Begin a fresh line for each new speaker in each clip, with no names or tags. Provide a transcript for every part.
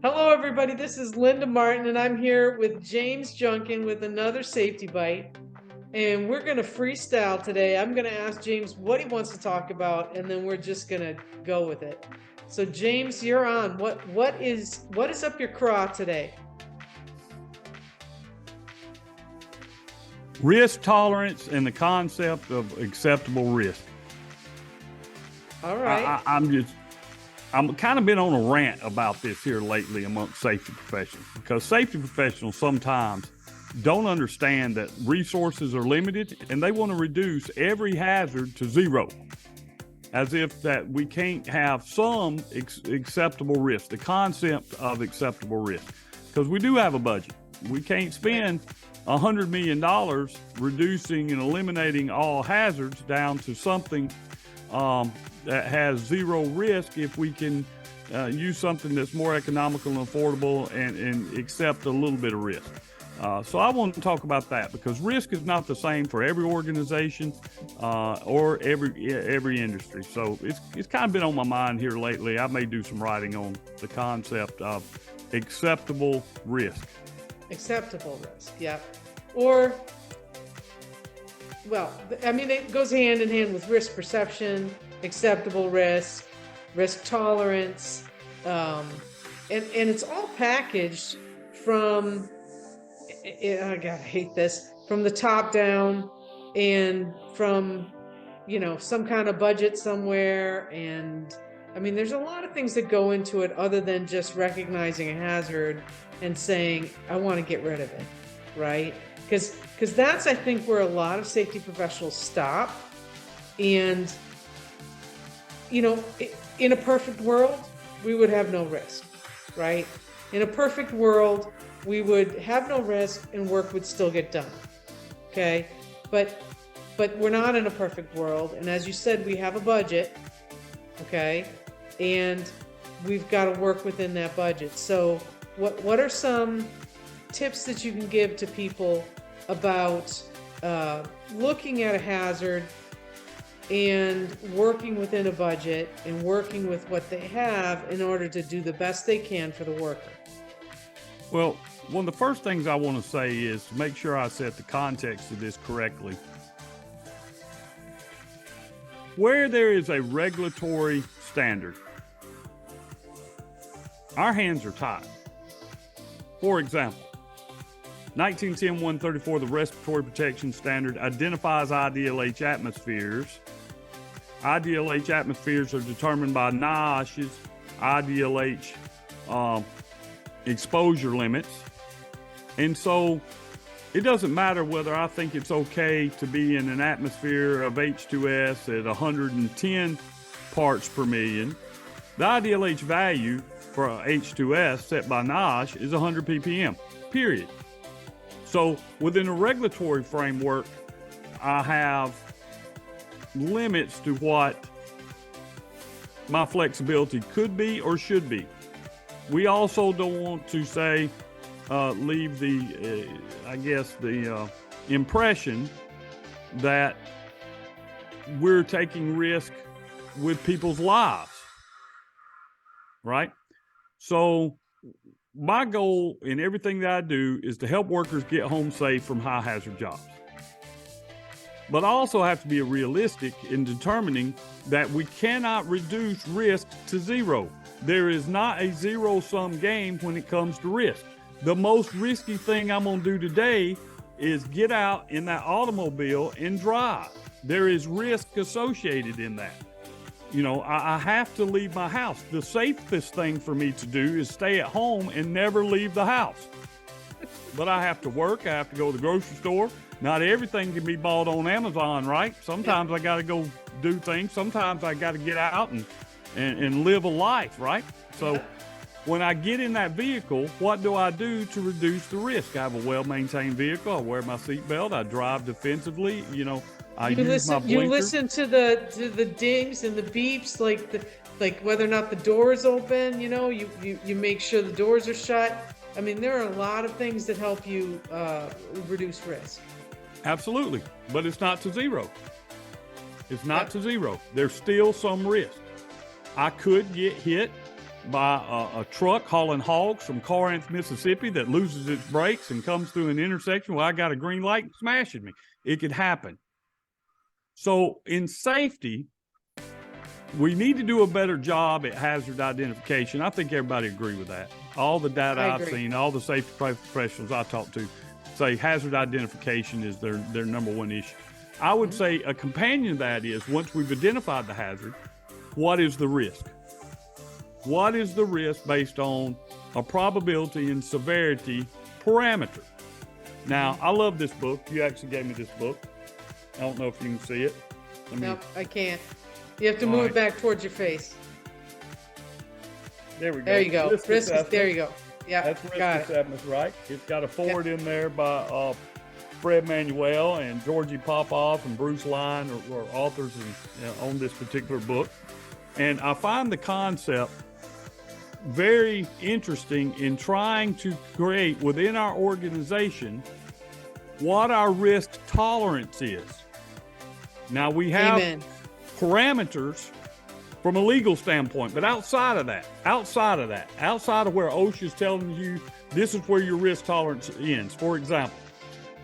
Hello, everybody. This is Linda Martin, and I'm here with James Junkin with another Safety Bite. And we're going to freestyle today. I'm going to ask James what he wants to talk about, and then we're just going to go with it. So, James, you're on. What is up your craw today?
Risk tolerance and the concept of acceptable risk.
All right.
I'm kind of been on a rant about this here lately amongst safety professionals, because safety professionals sometimes don't understand that resources are limited and they want to reduce every hazard to zero, as if that we can't have some acceptable risk, the concept of acceptable risk, because we do have a budget. We can't spend $100 million reducing and eliminating all hazards down to something that has zero risk if we can use something that's more economical and affordable and accept a little bit of risk. So I want to talk about that, because risk is not the same for every organization or every industry. So it's kind of been on my mind here lately. I may do some writing on the concept of acceptable risk.
Acceptable risk, yeah. Or, well, I mean, it goes hand in hand with risk perception, acceptable risk, risk tolerance, and it's all packaged from, oh God, I hate this, from the top down and from, some kind of budget somewhere. And I mean, there's a lot of things that go into it other than just recognizing a hazard and saying, I want to get rid of it, right? Because that's, I think, where a lot of safety professionals stop. And, in a perfect world, we would have no risk, right? In a perfect world, we would have no risk and work would still get done, okay? But we're not in a perfect world. And as you said, we have a budget, okay? And we've got to work within that budget. So what are some tips that you can give to people about looking at a hazard and working within a budget and working with what they have in order to do the best they can for the worker?
Well, one of the first things I want to say is to make sure I set the context of this correctly. Where there is a regulatory standard, our hands are tied. For example, 1910-134, the Respiratory Protection Standard, identifies IDLH atmospheres. IDLH atmospheres are determined by NIOSH's IDLH exposure limits. And so it doesn't matter whether I think it's okay to be in an atmosphere of H2S at 110 parts per million. The IDLH value for H2S set by NIOSH is 100 ppm, period. So within a regulatory framework, I have limits to what my flexibility could be or should be. We also don't want to say, leave the, the impression that we're taking risk with people's lives, right? So my goal in everything that I do is to help workers get home safe from high hazard jobs. But I also have to be realistic in determining that we cannot reduce risk to zero. There is not a zero-sum game when it comes to risk. The most risky thing I'm going to do today is get out in that automobile and drive. There is risk associated in that. I have to leave my house. The safest thing for me to do is stay at home and never leave the house. But I have to work. I have to go to the grocery store. Not everything can be bought on Amazon, right? Sometimes I got to go do things. Sometimes I got to get out and live a life, right? So when I get in that vehicle, what do I do to reduce the risk? I have a well-maintained vehicle. I wear my seatbelt. I drive defensively. I use my blinker.
You listen to the dings and the beeps, like whether or not the door is open. You make sure the doors are shut. I mean, there are a lot of things that help you reduce risk.
Absolutely, but it's not to zero. It's not to zero. There's still some risk. I could get hit by a truck hauling hogs from Corinth, Mississippi that loses its brakes and comes through an intersection where I got a green light and smashing me. It could happen. So in safety, we need to do a better job at hazard identification. I think everybody agree with that. All the data I've seen, all the safety professionals I talk to say hazard identification is their number one issue. I would say a companion to that is, once we've identified the hazard, what is the risk? What is the risk based on a probability and severity parameter? Now, I love this book. You actually gave me this book. I don't know if you can see it.
Nope, I can't. You have to move it back towards your face.
There we go.
There you go. Risk there you go. Yeah,
that's risk assessment, right? It's got a forward in there by Fred Manuel and Georgie Popoff and Bruce Lyon are authors on this particular book. And I find the concept very interesting in trying to create within our organization what our risk tolerance is. Now, we have parameters from a legal standpoint, but outside of where OSHA is telling you this is where your risk tolerance ends. For example,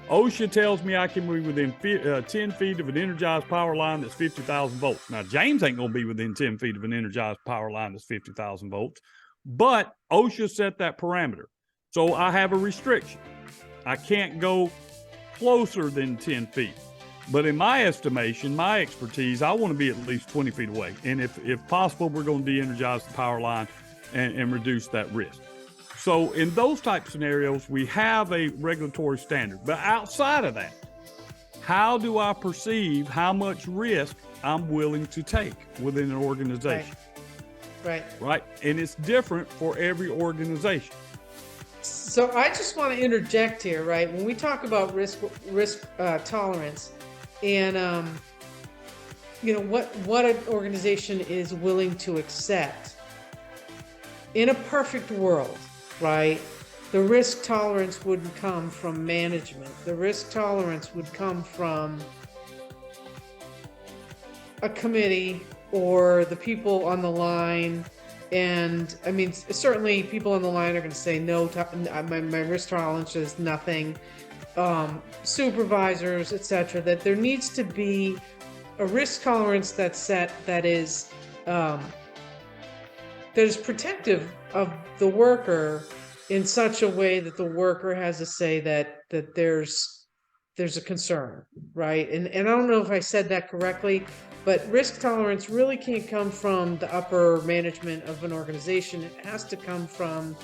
OSHA tells me I can be within 10 feet of an energized power line that's 50,000 volts. Now, James ain't going to be within 10 feet of an energized power line that's 50,000 volts, but OSHA set that parameter. So I have a restriction. I can't go closer than 10 feet. But in my estimation, my expertise, I want to be at least 20 feet away. And if possible, we're going to de-energize the power line and reduce that risk. So in those type scenarios, we have a regulatory standard. But outside of that, how do I perceive how much risk I'm willing to take within an organization? Right. And it's different for every organization.
So I just want to interject here, right? When we talk about risk tolerance, and what an organization is willing to accept, in a perfect world, right? The risk tolerance wouldn't come from management. The risk tolerance would come from a committee or the people on the line. And I mean, certainly people on the line are going to say, no, my risk tolerance is nothing. Supervisors, etc., that there needs to be a risk tolerance that's set that is protective of the worker in such a way that the worker has to say that there's a concern, right? And I don't know if I said that correctly, but risk tolerance really can't come from the upper management of an organization. It has to come from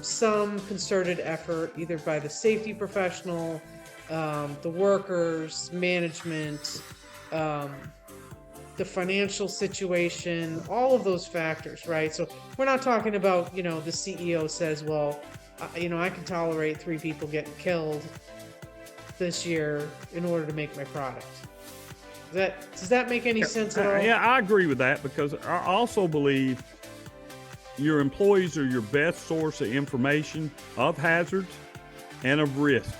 some concerted effort, either by the safety professional, the workers, management, the financial situation, all of those factors, right? So we're not talking about, the CEO says, well, I can tolerate 3 people getting killed this year in order to make my product. Does that make any sense at all?
Yeah, I agree with that, because I also believe your employees are your best source of information of hazards and of risk.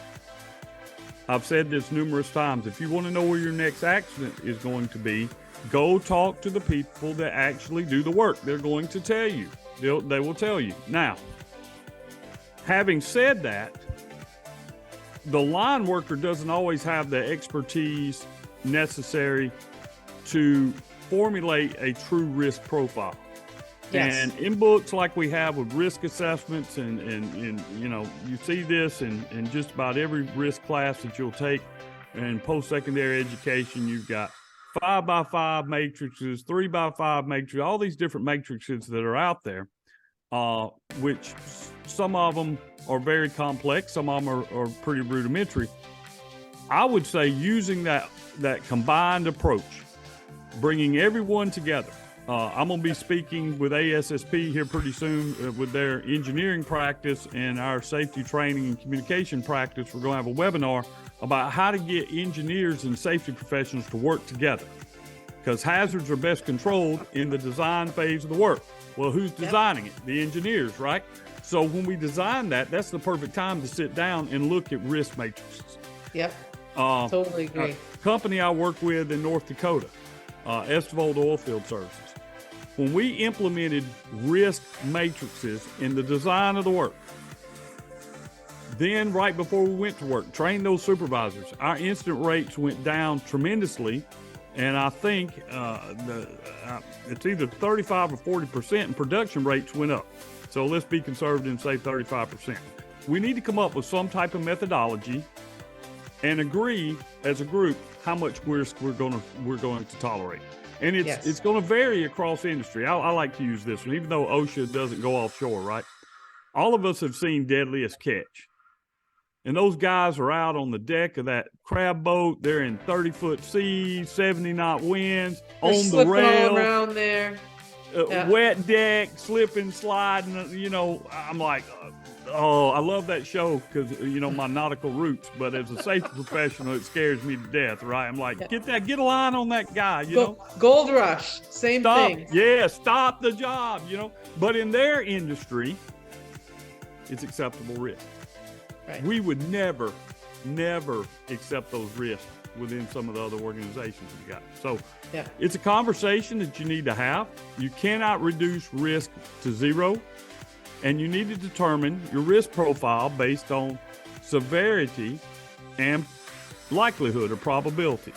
I've said this numerous times. If you want to know where your next accident is going to be, go talk to the people that actually do the work. They're going to tell you. They will tell you. Now, having said that, the line worker doesn't always have the expertise necessary to formulate a true risk profile.
Yes.
And in books like we have with risk assessments and you see this in just about every risk class that you'll take in post-secondary education. You've got 5x5 matrices, 3x5 matrices, all these different matrices that are out there, which some of them are very complex, some of them are pretty rudimentary. I would say using that combined approach, bringing everyone together. I'm going to be speaking with ASSP here pretty soon with their engineering practice and our safety training and communication practice. We're going to have a webinar about how to get engineers and safety professionals to work together, because hazards are best controlled in the design phase of the work. Well, who's designing it? The engineers, right? So when we design that, that's the perfect time to sit down and look at risk matrices.
Yep. Totally agree.
A company I work with in North Dakota, Estivold Oilfield Services. when we implemented risk matrices in the design of the work, then right before we went to work, trained those supervisors, our incident rates went down tremendously. And I think it's either 35 or 40%, and production rates went up. So let's be conservative and say 35%. We need to come up with some type of methodology and agree as a group how much risk we're going to tolerate. And it's going to vary across industry. I like to use this one, even though OSHA doesn't go offshore, right? All of us have seen Deadliest Catch. And those guys are out on the deck of that crab boat. They're in 30-foot seas, 70-knot winds,
They're
on the rail,
all around there.
wet deck, slipping, sliding. You know, I'm like, oh, I love that show because, you know, my nautical roots. But as a safety professional, it scares me to death, right? I'm like, get a line on that guy, you know.
Gold Rush, same thing.
Yeah, stop the job, you know. But in their industry, it's acceptable risk.
Right.
We would never accept those risks within some of the other organizations we got. So it's a conversation that you need to have. You cannot reduce risk to zero, and you need to determine your risk profile based on severity and likelihood or probability.